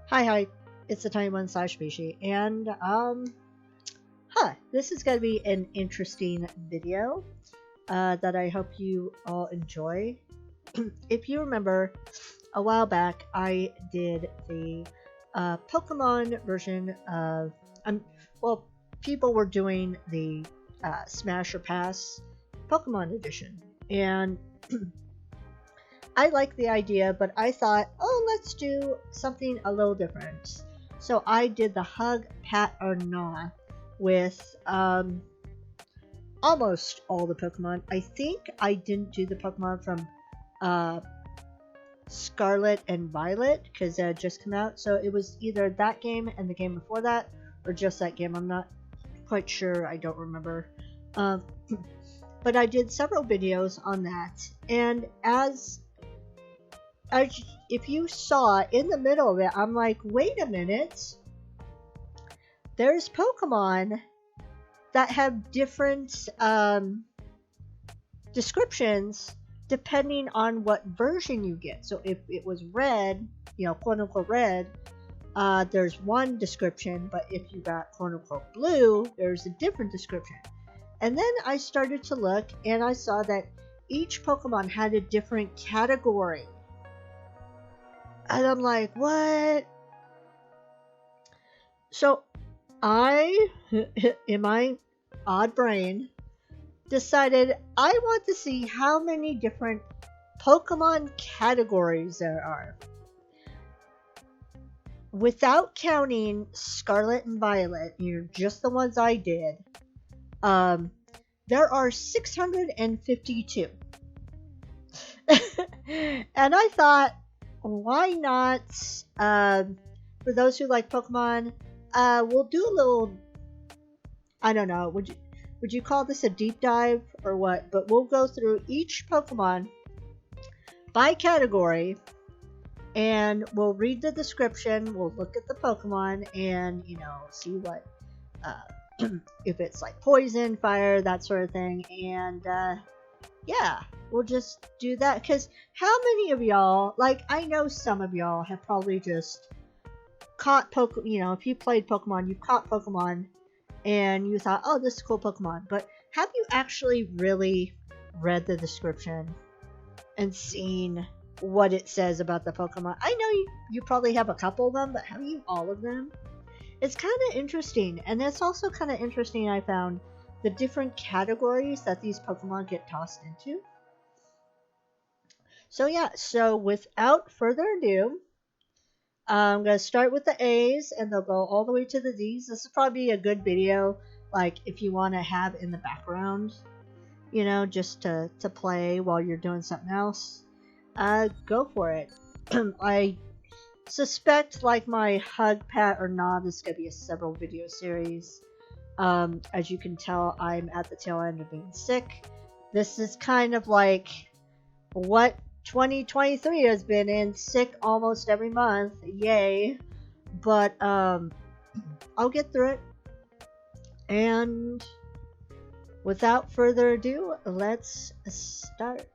Hi, it's the tiny one slash Bishie, and this is gonna be an interesting video that I hope you all enjoy. If you remember, a while back I did the Pokemon version of well, people were doing the Smash or Pass Pokemon edition, and I like the idea, but I thought, oh, let's do something a little different. So I did the hug, pat, or gnaw with almost all the Pokemon. I think I didn't do the Pokemon from Scarlet and Violet because it had just come out. So it was either that game and the game before that, or just that game. I'm not quite sure. I don't remember. But I did several videos on that, and if you saw in the middle of it, I'm like, wait a minute. There's Pokemon that have different descriptions depending on what version you get. So if it was red, quote unquote red, there's one description, but if you got quote unquote blue, there's a different description. And then I started to look and I saw that each Pokemon had a different category. And I'm like, what? So I, in my odd brain, decided I want to see how many different Pokemon categories there are. Without counting Scarlet and Violet, just the ones I did, there are 652. And I thought, why not, for those who like Pokemon, we'll do a little, I don't know, would you call this a deep dive or what? But we'll go through each Pokemon by category, and we'll read the description, we'll look at the Pokemon, and, see what, if it's like poison, fire, that sort of thing, and, yeah, we'll just do that. Because how many of y'all, like, I know some of y'all have probably just caught Pokemon, if you played Pokemon, you caught Pokemon, and you thought, oh, this is a cool Pokemon. But have you actually really read the description and seen what it says about the Pokemon? I know you probably have a couple of them, but have you all of them? It's kind of interesting. And it's also kind of interesting, I found, the different categories that these Pokemon get tossed into. So yeah, so without further ado, I'm going to start with the A's, and they'll go all the way to the Z's. This is probably a good video, like, if you want to have in the background, just to play while you're doing something else. Go for it. I suspect, like my hug, pat, or nod, this is going to be a several video series. As you can tell, I'm at the tail end of being sick. This is kind of like what 2023 has been in, sick almost every month. Yay. But I'll get through it. And without further ado, let's start.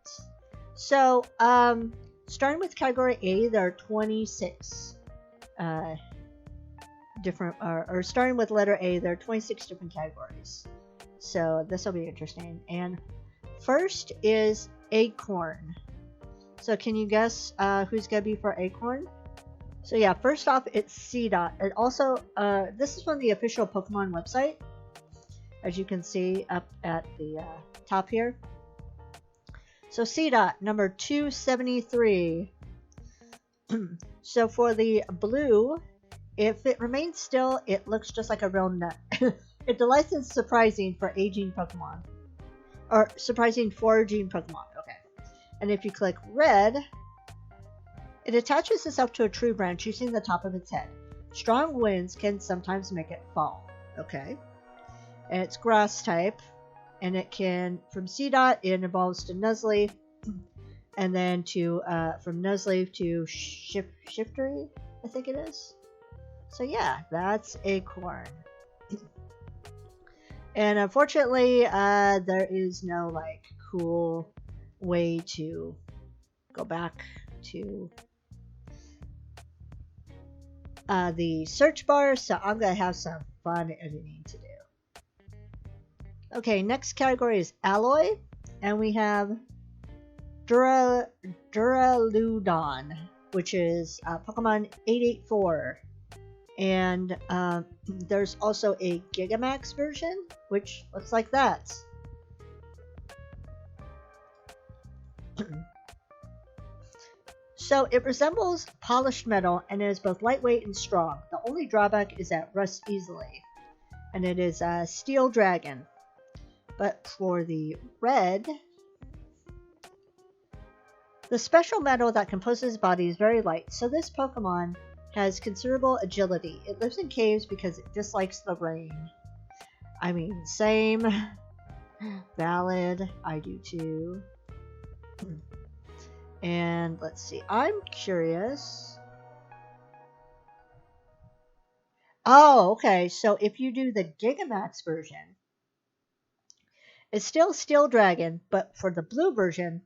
So, starting with category A, there are 26 different, or starting with letter A, there are 26 different categories. So this will be interesting. And first is Acorn. So can you guess who's gonna be for Acorn? So yeah, first off, it's C-Dot. And also, this is from the official Pokemon website, as you can see up at the top here. So C-Dot, number 273. So for the blue, if it remains still, it looks just like a real nut. It delights in surprising for aging Pokemon. Or surprising foraging Pokemon, okay. And if you click red, it attaches itself to a tree branch using the top of its head. Strong winds can sometimes make it fall, okay. And it's grass type, and it can, from C-Dot, it evolves to Nuzleaf, and then to, from Nuzleaf to Shiftery, I think it is. So yeah, that's Acorn. And unfortunately, there is no like cool way to go back to the search bar, so I'm gonna have some fun editing to do. Okay, next category is alloy, and we have Duraludon, which is Pokemon 884. And there's also a Gigamax version, which looks like that. So it resembles polished metal and is both lightweight and strong. The only drawback is that it rusts easily. And it is a Steel Dragon. But for the red, the special metal that composes its body is very light, so this Pokemon has considerable agility. It lives in caves because it dislikes the rain. I mean, same. Valid. I do too. And let's see. I'm curious. Oh, okay. So if you do the Gigamax version, it's still Steel Dragon, but for the blue version,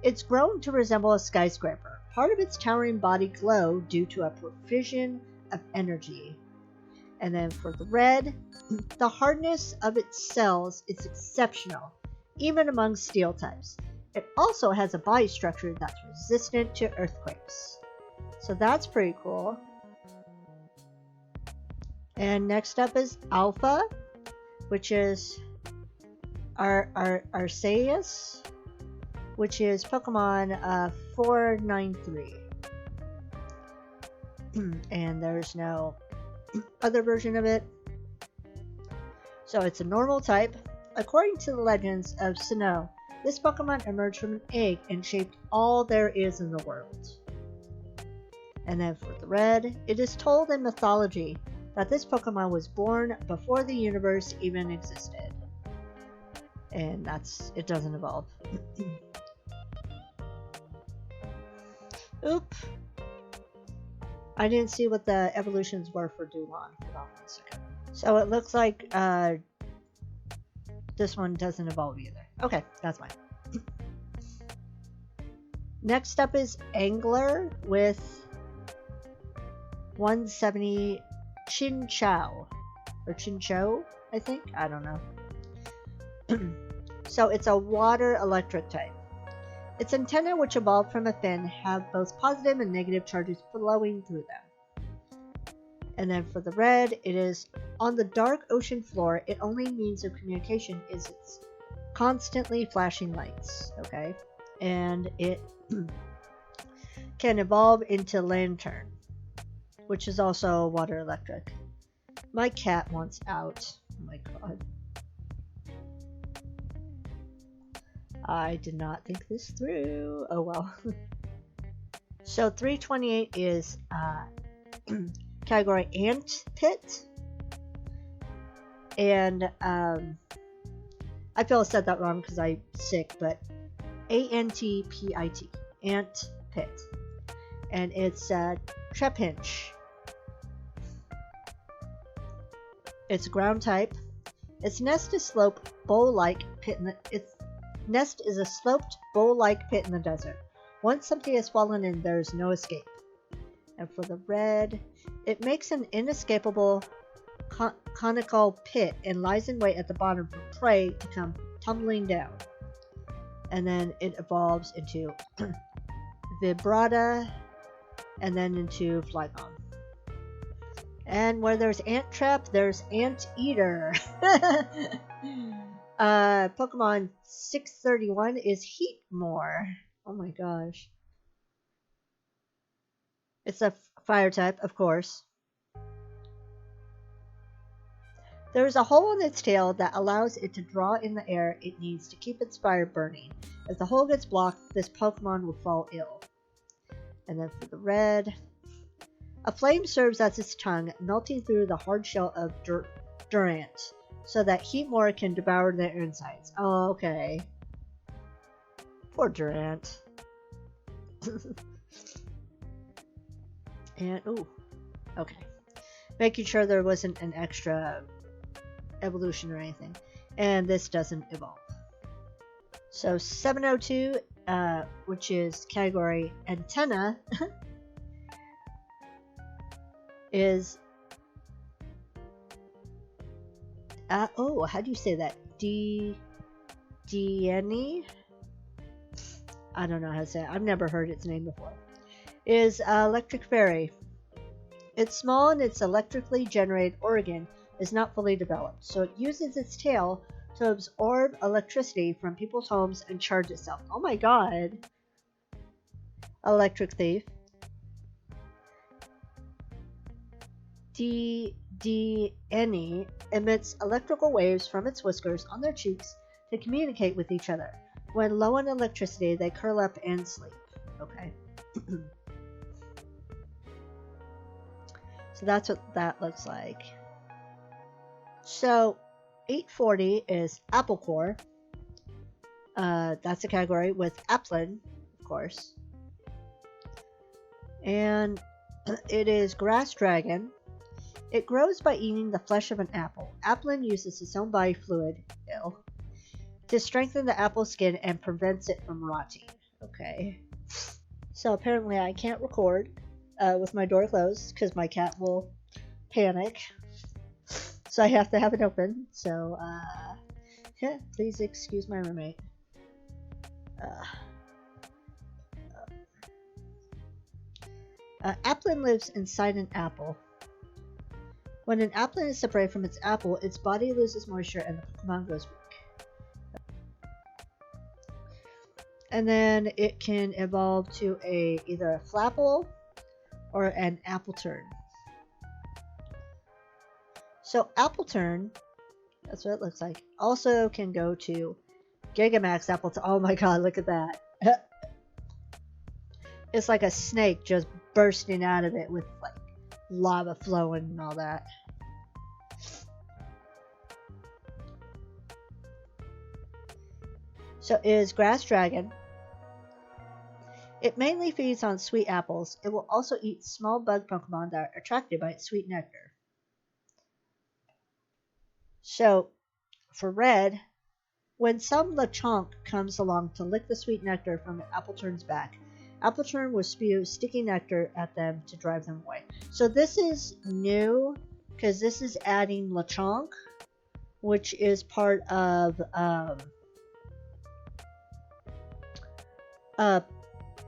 it's grown to resemble a skyscraper. Part of its towering body glow due to a profusion of energy. And then for the red, the hardness of its cells is exceptional, even among steel types. It also has a body structure that's resistant to earthquakes. So that's pretty cool. And next up is Alpha, which is Arceus, which is Pokemon 493. And there's no other version of it. So it's a normal type. According to the legends of Sinnoh, this Pokemon emerged from an egg and shaped all there is in the world. And then for the red, it is told in mythology that this Pokemon was born before the universe even existed. And it doesn't evolve. Oop. I didn't see what the evolutions were for Dulon. Hold on 1 second. So it looks like this one doesn't evolve either. Okay, that's fine. Next up is Angler with 170 Chinchou. Or Chinchou, I think? I don't know. So it's a water electric type. Its antennae, which evolved from a fin, have both positive and negative charges flowing through them. And then for the red, it is on the dark ocean floor. Its only means of communication is its constantly flashing lights. Okay, and it can evolve into Lantern, which is also water electric. My cat wants out. Oh my god. I did not think this through. Oh well. So 328 is category Ant Pit. And I feel I said that wrong because I'm sick, but ANTPIT. Ant Pit. And it's Trephinch. It's ground type. Its nest is sloped bowl-like pit in the nest is a sloped bowl-like pit in the desert. Once something has fallen in, there is no escape. And for the red, it makes an inescapable conical pit and lies in wait at the bottom for prey to come tumbling down. And then it evolves into Vibrata and then into Flygon. And where there's Ant Trap, there's Ant Eater. Pokemon 631 is Heatmore. Oh my gosh. It's a fire type, of course. There is a hole in its tail that allows it to draw in the air it needs to keep its fire burning. If the hole gets blocked, this Pokemon will fall ill. And then for the red, a flame serves as its tongue, melting through the hard shell of Durant, so that Heatmore can devour their insides. Oh, okay. Poor Durant. And, ooh, okay. Making sure there wasn't an extra evolution or anything. and this doesn't evolve. So 702, which is category antenna, is oh, how do you say that? Diene? I don't know how to say it. I've never heard its name before. Is electric fairy. It's small and its electrically generated organ is not fully developed, so it uses its tail to absorb electricity from people's homes and charge itself. Oh my god. Electric thief. Diene emits electrical waves from its whiskers on their cheeks to communicate with each other. When low on electricity, they curl up and sleep. Okay. So that's what that looks like. So 840 is apple core. That's a category with applin, of course. And it is grass dragon. It grows by eating the flesh of an apple. Applin uses its own body fluid to strengthen the apple skin and prevents it from rotting. Okay. So apparently I can't record with my door closed because my cat will panic. So I have to have it open. So, yeah, please excuse my roommate. Applin lives inside an apple. When an applin is separated from its apple, its body loses moisture and the Pokemon goes weak. And then it can evolve to either a Flapple or an Appleturn. So Appleturn, that's what it looks like, also can go to Gigamax Appleturn. Oh my god, look at that. It's like a snake just bursting out of it with like lava flowing and all that. So it is Grass Dragon. It mainly feeds on sweet apples. It will also eat small bug Pokemon that are attracted by its sweet nectar. So, for red, when some Lechonk comes along to lick the sweet nectar from Appleturn's back, Appleturn will spew sticky nectar at them to drive them away. So this is new, because this is adding Lechonk, which is part of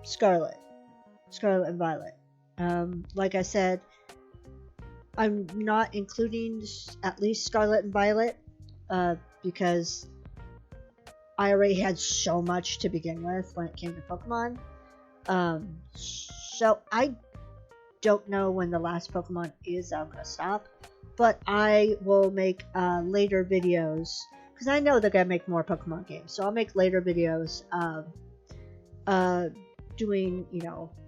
Scarlet and Violet. Like I said, I'm not including at least Scarlet and Violet because I already had so much to begin with when it came to Pokemon. So I don't know when the last Pokemon is. I'm gonna stop, but I will make later videos because I know they're gonna make more Pokemon games. So I'll make later videos doing,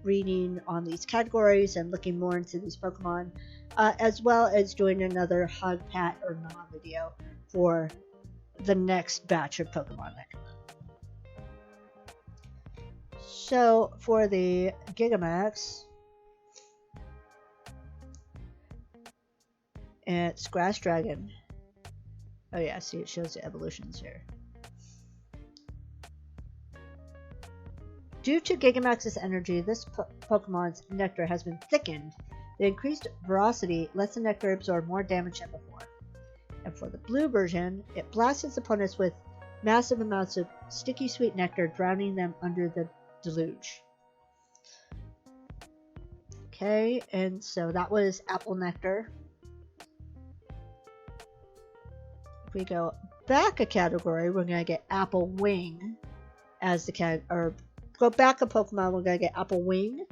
reading on these categories and looking more into these Pokemon, as well as doing another Hug, Pat, or Nah video for the next batch of Pokemon that come out. So, for the Gigamax, it's Grass Dragon. Oh yeah, see, it shows the evolutions here. Due to Gigamax's energy, this Pokemon's nectar has been thickened. The increased velocity lets the nectar absorb more damage than before. And for the blue version, it blasts its opponents with massive amounts of sticky sweet nectar, drowning them under the deluge. Okay, and so that was Apple Nectar. If we go back a category, we're going to get Apple Wing as the go back a Pokemon, we're going to get Apple Wing.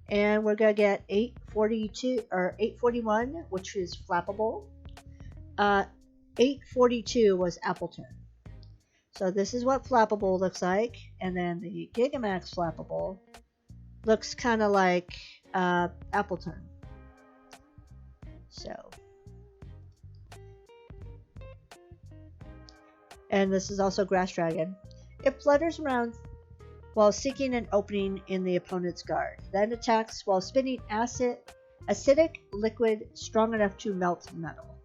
And we're going to get 842 or 841, which is Flappable. 842 was Appleturn. So this is what Flappable looks like. And then the Gigamax Flappable looks kind of like Appleturn. So. And this is also Grass Dragon. It flutters around while seeking an opening in the opponent's guard, then attacks while spitting acidic liquid strong enough to melt metal.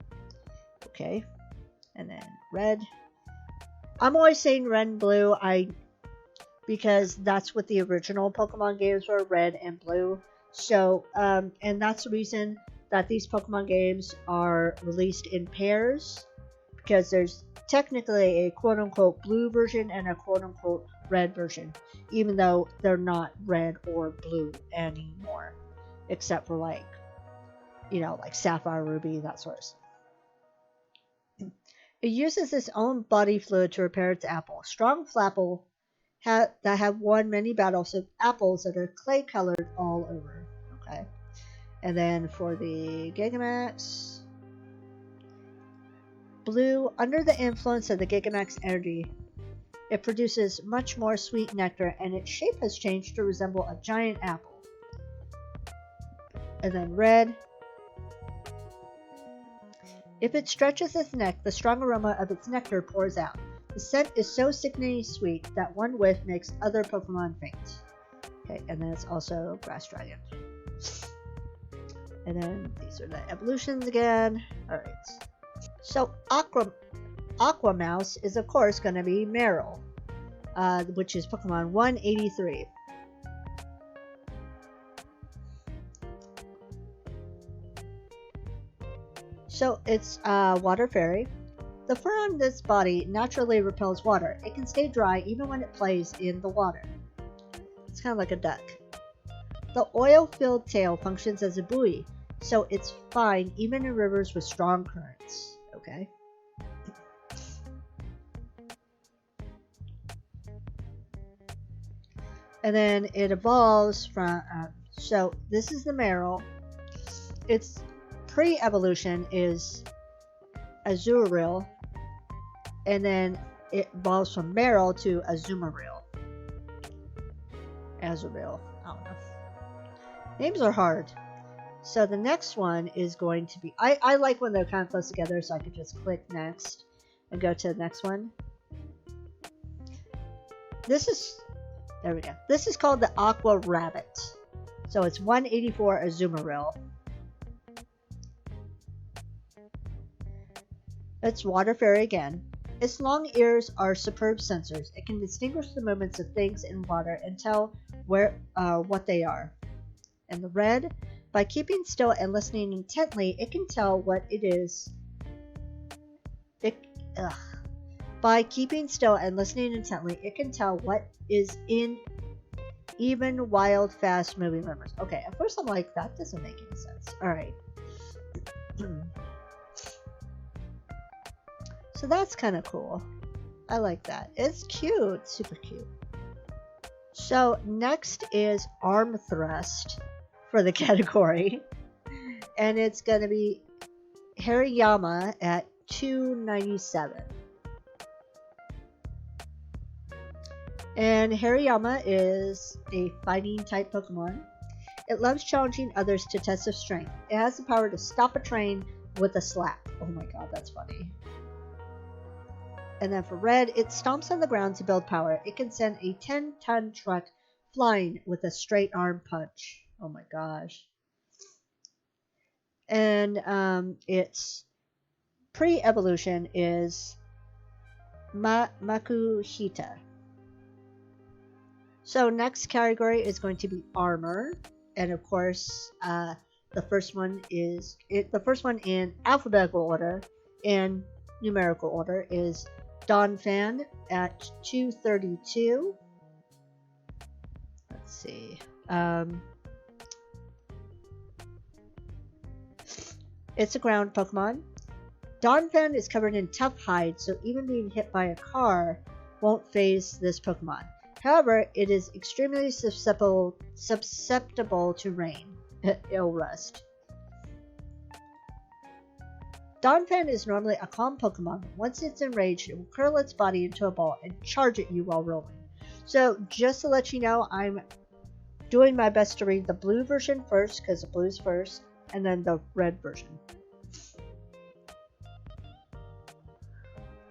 Okay. And then red. I'm always saying red and blue because that's what the original Pokemon games were, red and blue. So, and that's the reason that these Pokemon games are released in pairs, because there's technically a quote-unquote blue version and a quote-unquote red version, even though they're not red or blue anymore, except for like, you know, like Sapphire, Ruby, that sort of stuff. It uses its own body fluid to repair its apple. Strong Flapple that have won many battles with apples that are clay colored all over. Okay. And then for the Gigamax, blue, under the influence of the Gigamax energy, it produces much more sweet nectar, and its shape has changed to resemble a giant apple. And then red. If it stretches its neck, the strong aroma of its nectar pours out. The scent is so sickeningly sweet that one whiff makes other Pokemon faint. Okay, and then it's also Grass Dragon. And then these are the evolutions again. Alright. So Aqua Mouse is of course going to be Meryl, which is Pokemon 183. So it's Water Fairy. The fur on this body naturally repels water. It can stay dry even when it plays in the water. It's kind of like a duck. The oil-filled tail functions as a buoy, so it's fine even in rivers with strong currents. Okay. And then it evolves from... so this is the Meryl. Its pre-evolution is Azurill, and then it evolves from Meryl to Azumarill. I don't know. Names are hard. So the next one is going to be... I like when they're kind of close together, so I could just click next and go to the next one. This is... There we go. This is called the Aqua Rabbit. So it's 184 Azumarill. It's Water Fairy again. Its long ears are superb sensors. It can distinguish the movements of things in water and tell what they are. And the red, by keeping still and listening intently, it can tell what it is. By keeping still and listening intently, it can tell what is in even wild, fast-moving rivers. Okay, at first I'm like, that doesn't make any sense. Alright. So that's kind of cool. I like that. It's cute. Super cute. So next is Arm Thrust for the category. And it's going to be Hariyama at 297. And Hariyama is a fighting type Pokemon. It loves challenging others to test its strength. It has the power to stop a train with a slap. Oh my god, that's funny. And then for red, it stomps on the ground to build power. It can send a 10-ton truck flying with a straight arm punch. Oh my gosh. And its pre-evolution is Makuhita. So next category is going to be armor. And of course, the first one in alphabetical order and numerical order is Donphan at 232. Let's see. It's a ground Pokemon. Donphan is covered in tough hide, so even being hit by a car won't faze this Pokemon. However, it is extremely susceptible to rain. It'll rust. Donphan is normally a calm Pokemon, but once it's enraged, it will curl its body into a ball and charge at you while rolling. So, just to let you know, I'm doing my best to read the blue version first, because the blue's first, and then the red version.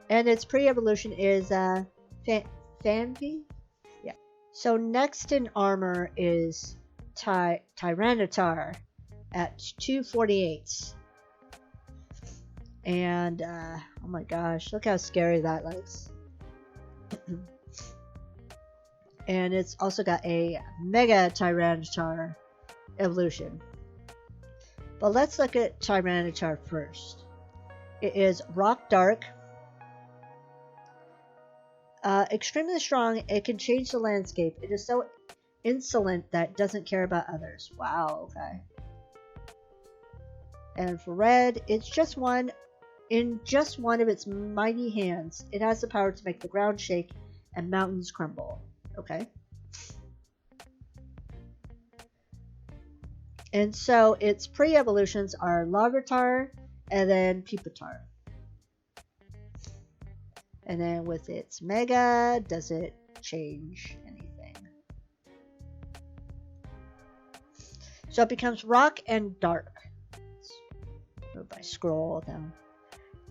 And its pre-evolution is Phanpy? Yeah. So next in armor is Tyranitar at 248. And, oh my gosh, look how scary that looks. And it's also got a Mega Tyranitar evolution. But let's look at Tyranitar first. It is Rock Dark. Extremely strong, it can change the landscape. It is so insolent that it doesn't care about others. Wow, okay. And for red, it's just one. In just one of its mighty hands, it has the power to make the ground shake and mountains crumble. Okay. And so its pre-evolutions are Larvitar and then Pupitar. And then with its Mega, does it change anything? So it becomes Rock and Dark. If I scroll down.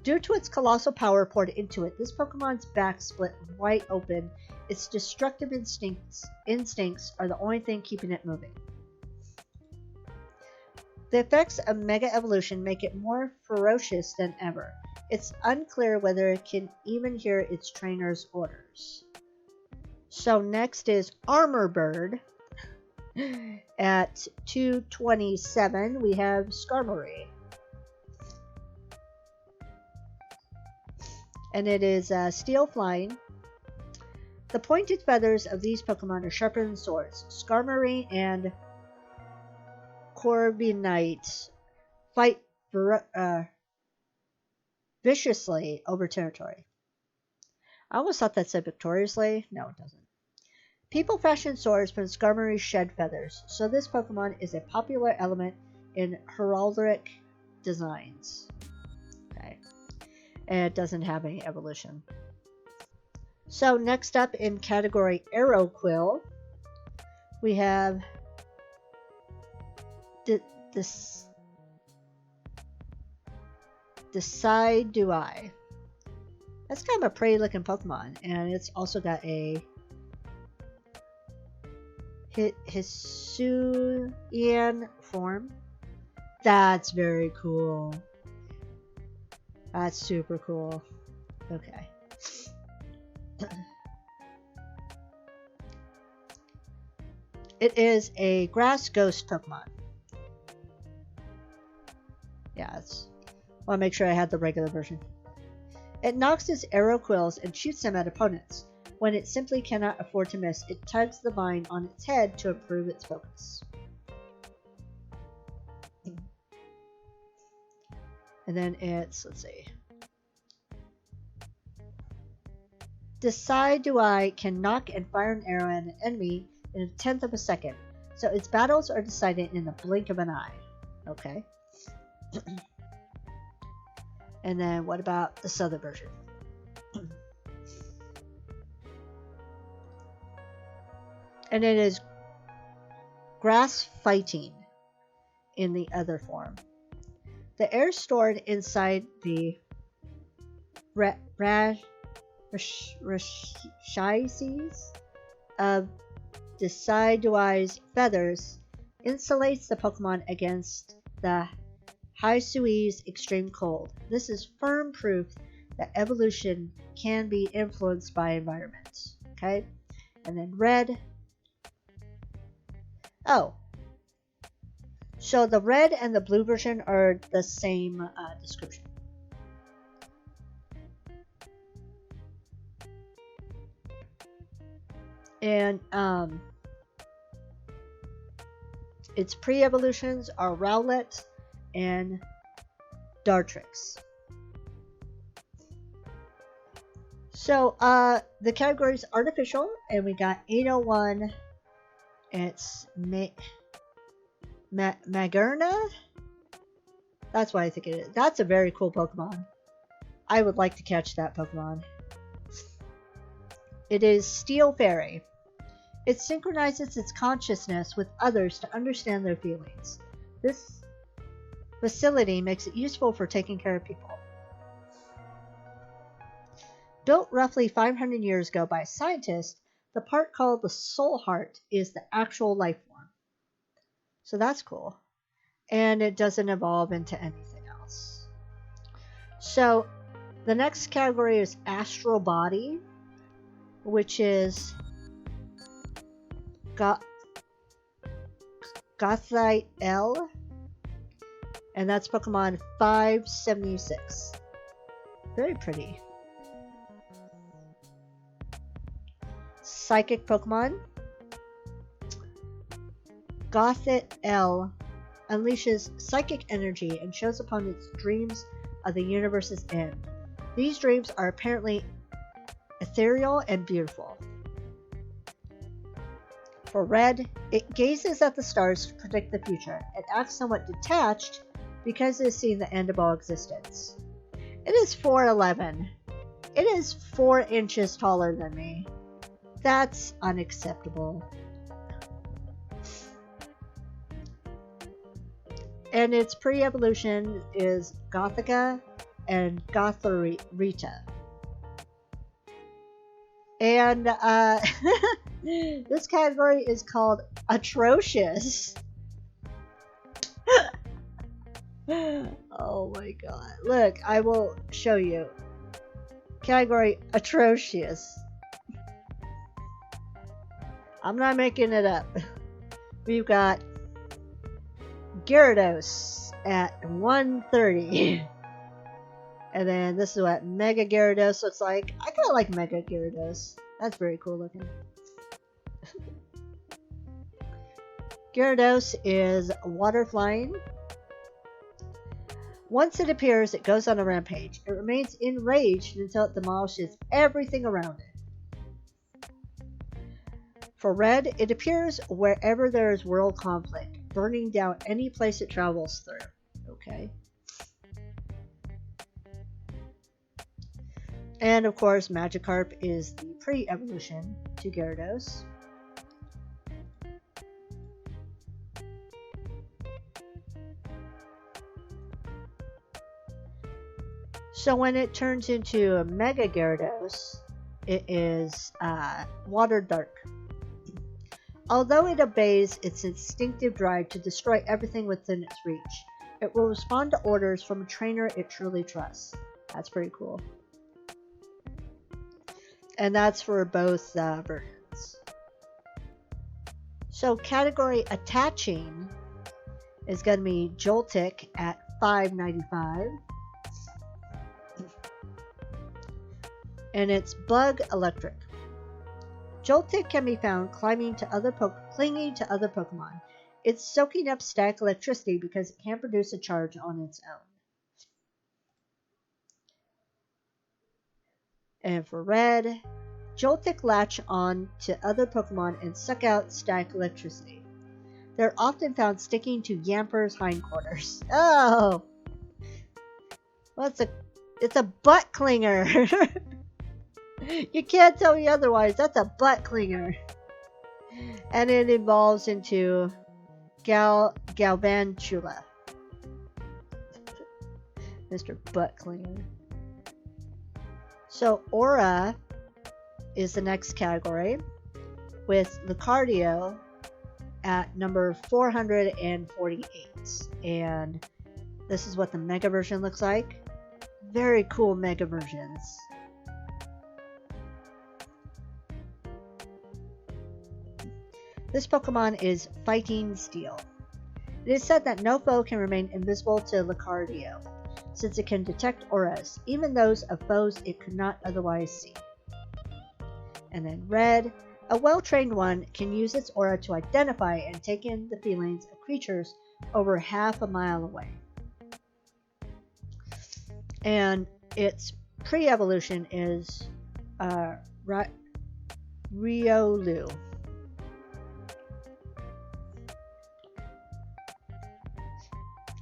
Due to its colossal power poured into it, this Pokemon's back split wide open. Its destructive instincts are the only thing keeping it moving. The effects of Mega Evolution make it more ferocious than ever. It's unclear whether it can even hear its trainer's orders. So next is Armor Bird. At 227, we have Skarmory. And it is Steel Flying. The pointed feathers of these Pokemon are sharper than swords. Skarmory and Corviknight fight viciously over territory. I almost thought that said victoriously. No, it doesn't. People fashion swords from Skarmory's shed feathers, so this Pokemon is a popular element in heraldic designs. Okay. And it doesn't have any evolution. So next up in category Aeroquill, we have this Decidueye. That's kind of a pretty looking Pokemon, and it's also got a Hisuian form. That's very cool. That's super cool. Okay. It is a grass ghost Pokemon. Yeah, I want to make sure I had the regular version. It knocks its Aeroquills and shoots them at opponents. When it simply cannot afford to miss, it tugs the vine on its head to improve its focus. And then it's, let's see. Decidueye can knock and fire an arrow at an enemy in a tenth of a second, so its battles are decided in the blink of an eye. Okay. And then what about the southern version? And it is grass fighting in the other form. The air stored inside the Rashices of Decidueye's feathers insulates the Pokemon against the Hisui's extreme cold. This is firm proof that evolution can be influenced by environment. Okay? And then red. Oh. So the red and the blue version are the same description. And its pre-evolutions are Rowlet and Dartrix. So the category is artificial, and we got 801. It's Magerna? That's what I think it is. That's a very cool Pokemon. I would like to catch that Pokemon. It is Steel Fairy. It synchronizes its consciousness with others to understand their feelings. This facility makes it useful for taking care of people. Built roughly 500 years ago by a scientist, the part called the soul heart is the actual life form. So that's cool. And it doesn't evolve into anything else. So the next category is Astral Body, which is Gothite L, and that's Pokemon 576. Very pretty. Psychic Pokemon. Gothite L unleashes psychic energy and shows upon its dreams of the universe's end. These dreams are apparently ethereal and beautiful. For red, it gazes at the stars to predict the future. It acts somewhat detached because it has seen the end of all existence. It is 4'11". It is 4 inches taller than me. That's unacceptable. And its pre-evolution is Gothica and Gothorita. And this category is called Atrocious. Oh my god. Look, I will show you. Category Atrocious. I'm not making it up. We've got Gyarados at 130. And then this is what Mega Gyarados looks like. I kind of like Mega Gyarados. That's very cool looking. Gyarados is water flying. Once it appears, it goes on a rampage. It remains enraged until it demolishes everything around it. For red, it appears wherever there is world conflict, burning down any place it travels through. Okay. And of course, Magikarp is the pre-evolution to Gyarados. So when it turns into a Mega Gyarados, it is Water Dark. Although it obeys its instinctive drive to destroy everything within its reach, it will respond to orders from a trainer it truly trusts. That's pretty cool. And that's for both versions. So category attaching is going to be Joltik at 595. And it's Bug Electric. Joltik can be found clinging to other Pokemon. It's soaking up static electricity because it can't produce a charge on its own. And for red, Joltik latch on to other Pokemon and suck out static electricity. They're often found sticking to Yamper's hindquarters. Oh! Well, it's a butt clinger! You can't tell me otherwise. That's a butt clinger. And it evolves into Galvantula. Mr. Butt Clinger. So Aura is the next category, with Lucario at number 448. And this is what the Mega version looks like. Very cool Mega versions. This Pokemon is Fighting Steel. It is said that no foe can remain invisible to Lucario, since it can detect auras, even those of foes it could not otherwise see. And then red, a well-trained one can use its aura to identify and take in the feelings of creatures over half a mile away. And its pre-evolution is Riolu.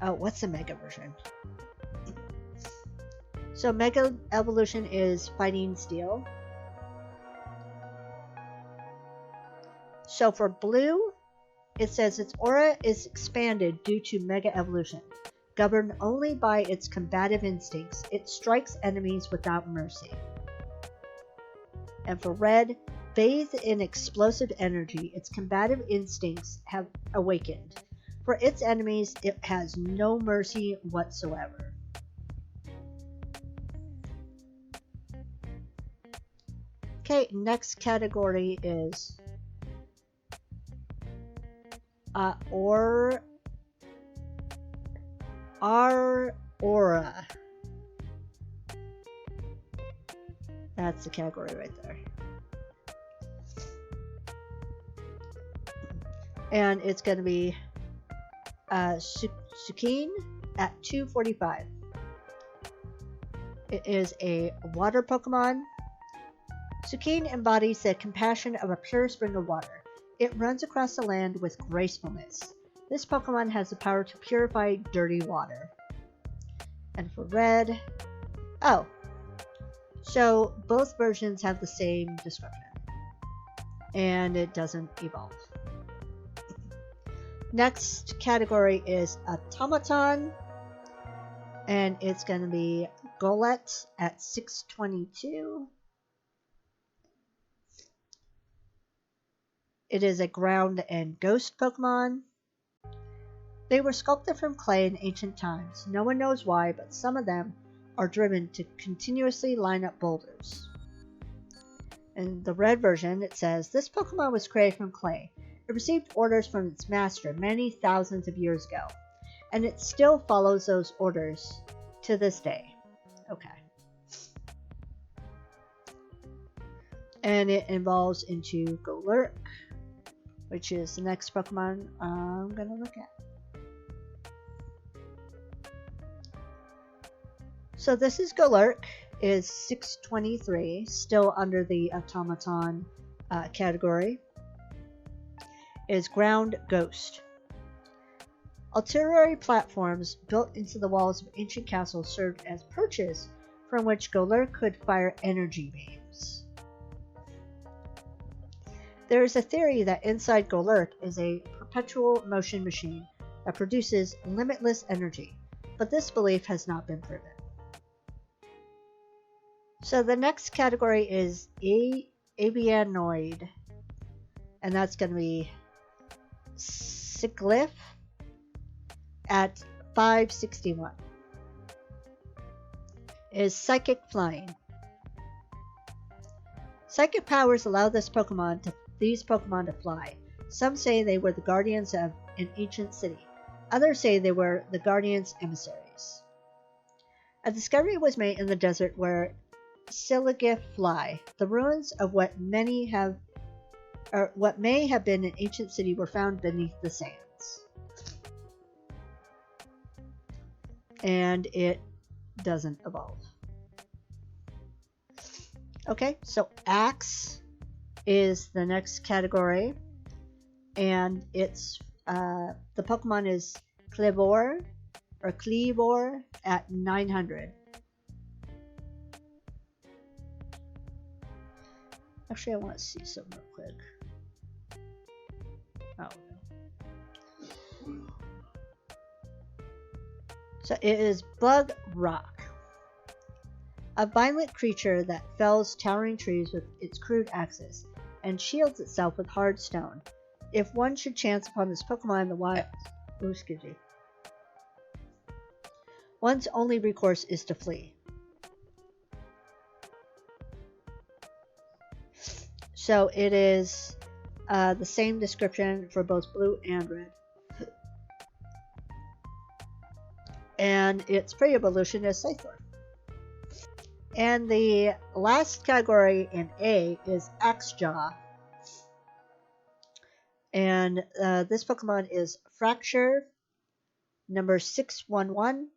Oh, what's the Mega version? So Mega Evolution is Fighting Steel. So for blue, it says its aura is expanded due to Mega Evolution. Governed only by its combative instincts, it strikes enemies without mercy. And for red, bathed in explosive energy, its combative instincts have awakened. For its enemies, it has no mercy whatsoever. Okay, next category is Aurora. That's the category right there. And it's going to be Sukine at 245. It is a water Pokemon. Sukine embodies the compassion of a pure spring of water. It runs across the land with gracefulness. This Pokemon has the power to purify dirty water. And for red, oh, so both versions have the same description. And it doesn't evolve. Next category is Automaton. And it's going to be Golett at 622. It is a ground and ghost Pokemon. They were sculpted from clay in ancient times. No one knows why, but some of them are driven to continuously line up boulders. In the red version, it says, this Pokemon was created from clay. It received orders from its master many thousands of years ago, and it still follows those orders to this day. Okay. And it evolves into Golurk, which is the next Pokemon I'm going to look at. So this is Golurk, is 623, still under the Automaton category. Is ground ghost. Artillery platforms built into the walls of ancient castles served as perches from which Golurk could fire energy beams. There is a theory that inside Golurk is a perpetual motion machine that produces limitless energy, but this belief has not been proven. So the next category is Avianoid, and that's going to be Sickliff at 561. Is Psychic Flying. Psychic powers allow these Pokemon to fly. Some say they were the guardians of an ancient city. Others say they were the guardians' emissaries. A discovery was made in the desert where Siligif fly. The ruins of what may have been an ancient city were found beneath the sands. And it doesn't evolve. Okay, so Axe is the next category, and it's the Pokemon is Cleavor at 900. Actually, I want to see something real quick. Oh no. So it is Bug Rock, a violent creature that fells towering trees with its crude axes and shields itself with hard stone. If one should chance upon this Pokemon in the wild, one's only recourse is to flee. So it is the same description for both blue and red. And its pre-evolution is Scyther. And the last category in A is Axejaw. And this Pokemon is Fracture, number 611.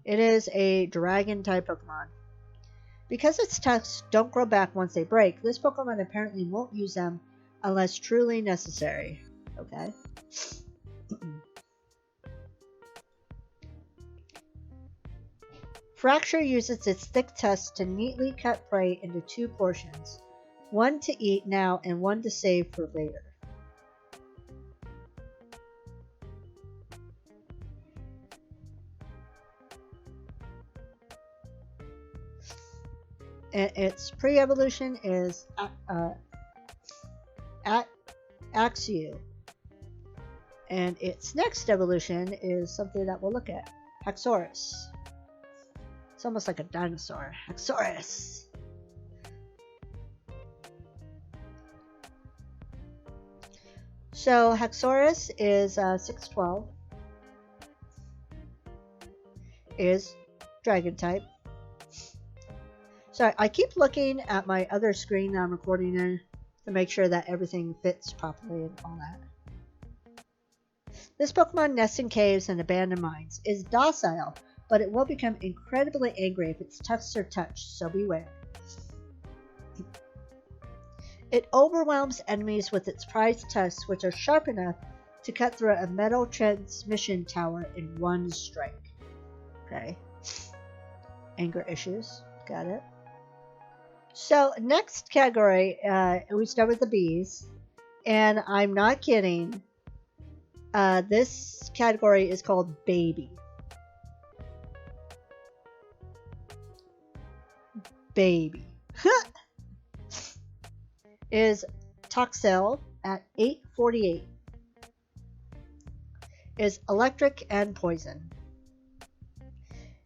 It is a Dragon-type Pokemon. Because its tusks don't grow back once they break, this Pokemon apparently won't use them unless truly necessary. Okay. Fracture uses its thick tusks to neatly cut prey into two portions, one to eat now and one to save for later. And its pre-evolution is Axew. And its next evolution is something that we'll look at, Haxorus. It's almost like a dinosaur. Haxorus. So Haxorus is 612. Is dragon type. So I keep looking at my other screen that I'm recording in to make sure that everything fits properly and all that. This Pokemon nests in caves and abandoned mines, is docile, but it will become incredibly angry if its tusks are touched, so beware. It overwhelms enemies with its prized tusks, which are sharp enough to cut through a metal transmission tower in one strike. Okay. Anger issues. Got it. So, next category, we start with the bees. And I'm not kidding. This category is called baby. Baby. Is Toxel at 848. Is electric and poison.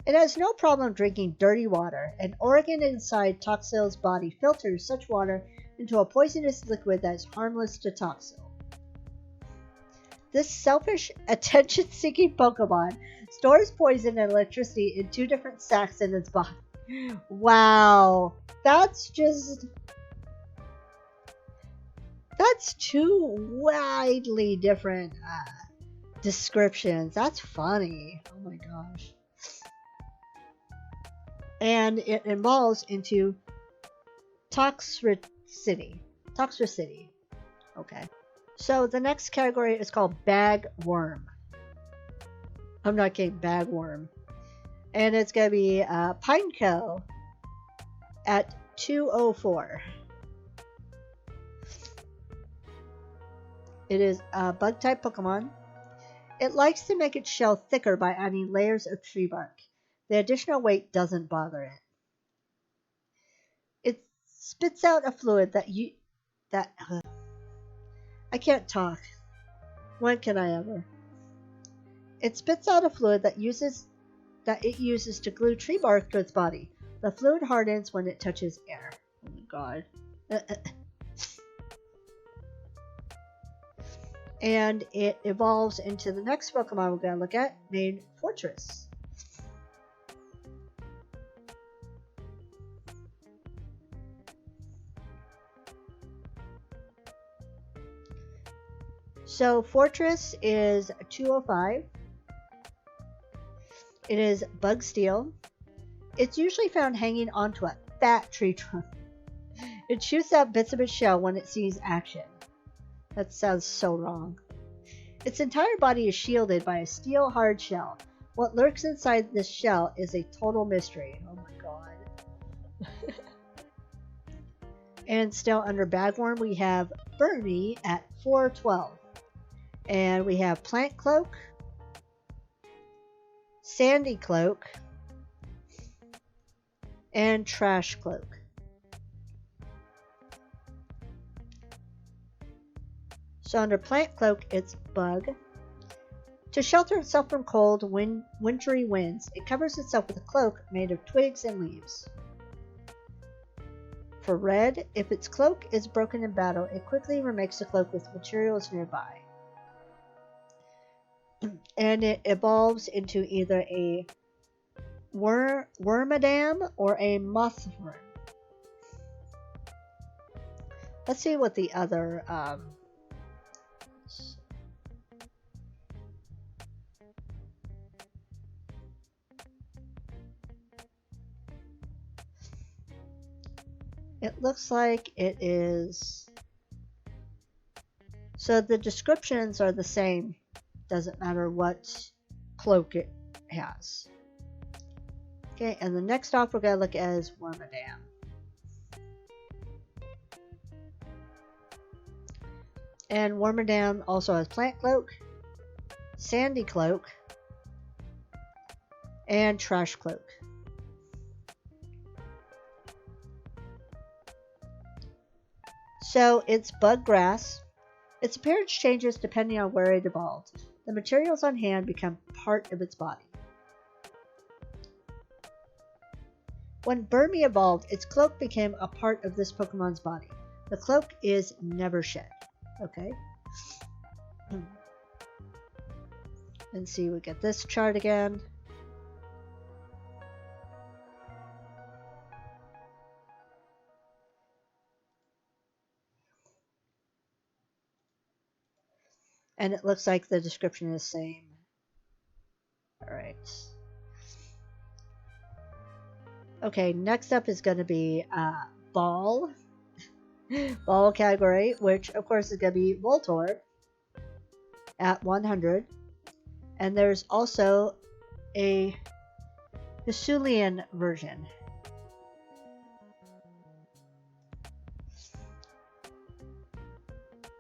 It has no problem drinking dirty water. An organ inside Toxel's body filters such water into a poisonous liquid that is harmless to Toxel. This selfish, attention-seeking Pokemon stores poison and electricity in 2 different sacks in its body. Wow, that's 2 widely different descriptions. That's funny. Oh my gosh. And it evolves into Toxtricity. Okay. So the next category is called Bagworm. I'm not kidding, Bagworm. And it's going to be Pineco at 204. It is a bug-type Pokemon. It likes to make its shell thicker by adding layers of tree bark. The additional weight doesn't bother it. It spits out a fluid I can't talk. When can I ever? It spits out a fluid that it uses to glue tree bark to its body. The fluid hardens when it touches air. Oh my god. And it evolves into the next Pokemon we're going to look at, named Fortress. So Fortress is 205. It is bug steel. It's usually found hanging onto a fat tree trunk. It shoots out bits of its shell when it sees action. That sounds so wrong. Its entire body is shielded by a steel hard shell. What lurks inside this shell is a total mystery. Oh my god. And still under Bagworm, we have Burmy at 412. And we have Plant Cloak, Sandy Cloak, and Trash Cloak. So under Plant Cloak, it's Bug. To shelter itself from cold, wintry winds, it covers itself with a cloak made of twigs and leaves. For Red, if its cloak is broken in battle, it quickly remakes the cloak with materials nearby. And it evolves into either a Wormadam or a Mothworm. Let's see what the other it looks like it is. So the descriptions are the same. Doesn't matter what cloak it has. Okay, and the next off we're going to look at is Wormadam. And Wormadam also has Plant Cloak, Sandy Cloak, and Trash Cloak. So it's Bug Grass. Its appearance changes depending on where it evolved. The materials on hand become part of its body. When Burmy evolved, its cloak became a part of this Pokemon's body. The cloak is never shed. Okay. And see, we get this chart again. And it looks like the description is the same. Alright. Okay, next up is going to be Ball. Ball category, which of course is going to be Voltorb at 100. And there's also a Hisuian version.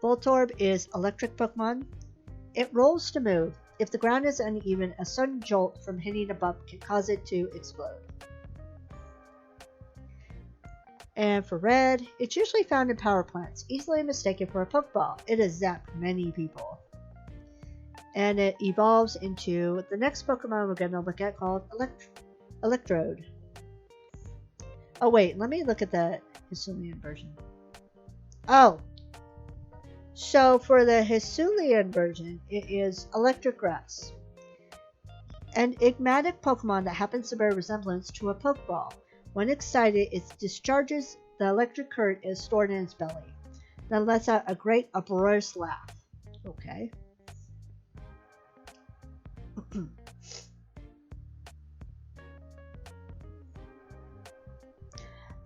Voltorb is electric Pokemon. It rolls to move. If the ground is uneven, a sudden jolt from hitting a bump can cause it to explode. And for red, it's usually found in power plants, easily mistaken for a Pokeball. It has zapped many people. And it evolves into the next Pokemon we're going to look at called Electrode. Oh wait, let me look at the Hisuian version. Oh! So for the Hisuian version, it is Electric Grass. An enigmatic Pokemon that happens to bear resemblance to a Pokeball. When excited, it discharges the electric current is stored in its belly. Then lets out a great uproarious laugh. Okay.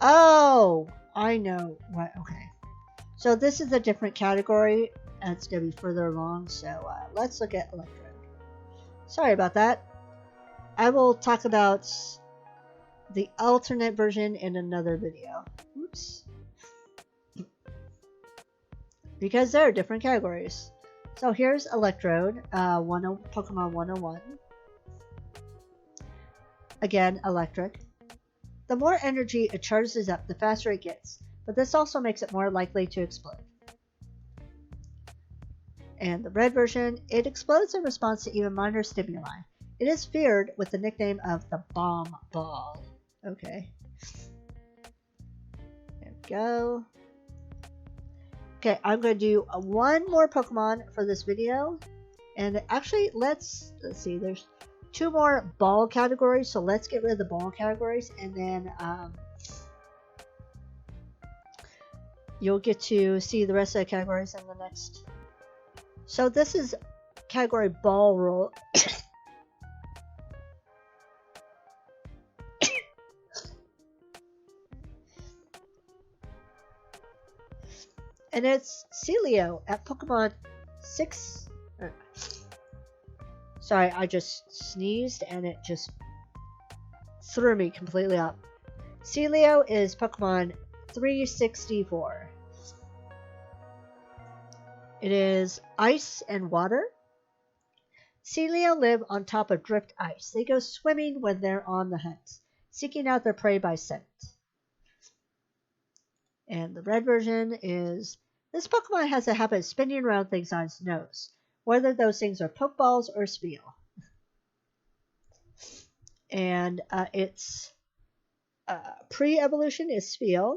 Oh, I know what. Okay. So this is a different category, and it's going to be further along. So let's look at Electrode. Sorry about that. I will talk about the alternate version in another video. Oops. Because there are different categories. So here's Electrode, Pokemon 101. Again, electric. The more energy it charges up, the faster it gets, but this also makes it more likely to explode. And the red version, it explodes in response to even minor stimuli. It is feared with the nickname of the Bomb Ball. Okay. There we go. Okay, I'm going to do one more Pokemon for this video. And actually, let's see, there's two more ball categories, so let's get rid of the ball categories, and then you'll get to see the rest of the categories in the next. So this is category ball roll. And it's Celio at Pokemon 6. Sorry, I just sneezed and it just threw me completely up. Celio is Pokemon 364. It is ice and water. Celio live on top of drift ice. They go swimming when they're on the hunt, seeking out their prey by scent. And the red version is, this Pokemon has a habit of spinning around things on its nose, whether those things are Pokeballs or Spheal. And its pre-evolution is Spheal,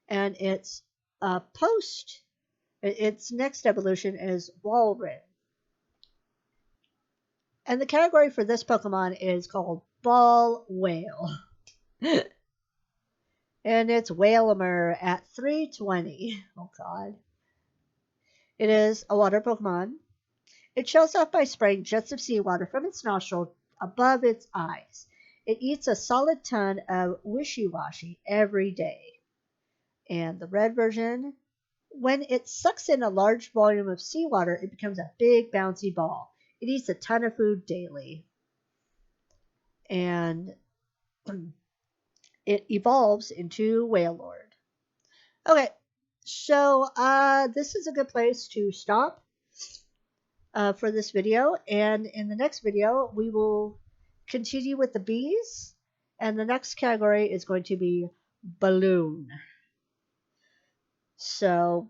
and its its next evolution is Walrein. And the category for this Pokemon is called Ball Whale. And it's Whalmer at 320. Oh god. It is a water Pokemon. It shows off by spraying jets of seawater from its nostril above its eyes. It eats a solid ton of wishy-washy every day. And the red version, when it sucks in a large volume of seawater, it becomes a big bouncy ball. It eats a ton of food daily. And it evolves into Wailord. Okay, so this is a good place to stop for this video. And in the next video, we will continue with the bees. And the next category is going to be balloon. So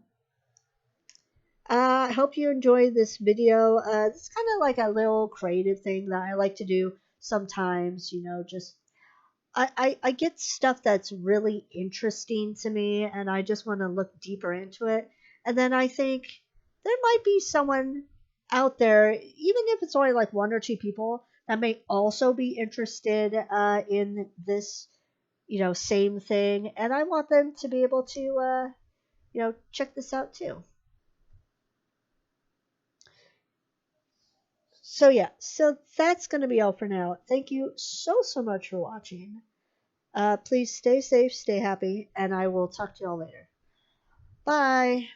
I hope you enjoyed this video. It's kind of like a little creative thing that I like to do sometimes, you know, just I get stuff that's really interesting to me and I just want to look deeper into it. And then I think, there might be someone out there, even if it's only like one or two people, that may also be interested in this, same thing, and I want them to be able to, check this out too. So yeah, so that's going to be all for now. Thank you so much for watching. Please stay safe, stay happy, and I will talk to y'all later. Bye.